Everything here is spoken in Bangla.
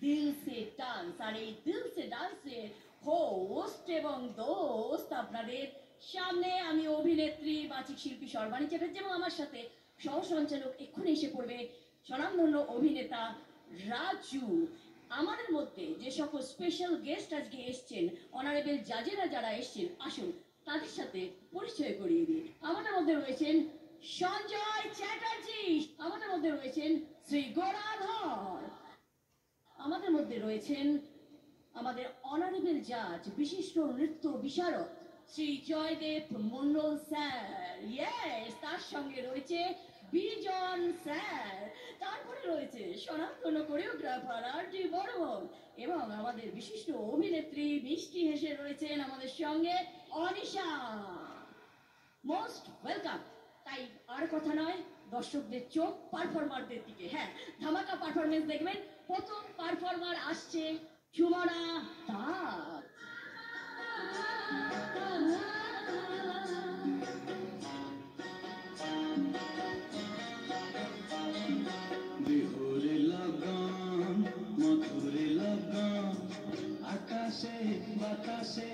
দিল সে ডান্স। আর এই দিল সে ডান্সের হোস্ট এবং দোস্ত আপনাদের সামনে আমি অভিনেত্রী বাচিক শিল্পী সর্বাণী চ্যাটার্জি, এবং আমার সাথে সহ সঞ্চালক এক্ষুনি এসে পড়বে স্বনামধন্য অভিনেতা রাজু। আমাদের মধ্যে যে সকল স্পেশাল গেস্ট আজকে এসছেন, অনারেবল জাজেরা যারা এসছেন, আসুন তাদের সাথে পরিচয় করিয়ে দিই। আমাদের মধ্যে রয়েছেন সঞ্জয় চ্যাটার্জি, আমাদের মধ্যে রয়েছেন শ্রী গদাধর, আমাদের মধ্যে রয়েছেন আমাদের অনারেবল জাজ বিশিষ্ট নৃত্য বিশারদ শ্রী জয়দেব মন্ডল স্যার, ইয়েস, তার সঙ্গে রয়েছে বিজন স্যার, তারপরে রয়েছে স্বনামধন্য কোরিওগ্রাফার আর.ডি. বর্মন, এবং আমাদের বিশিষ্ট অভিনেত্রী মিষ্টি হেসে রয়েছেন আমাদের সঙ্গে অনিশা। Most welcome. তাই আর কথা নয়, দর্শকদের চোখ পারফর্মারদের দিকে। হ্যাঁ, ধামাকা পারফরমেন্স দেখবেন। প্রথম পারফর্মার আসছে সুমনা দাস। বিহুরে লগন মধুরে লগন আকাশে বাতাসে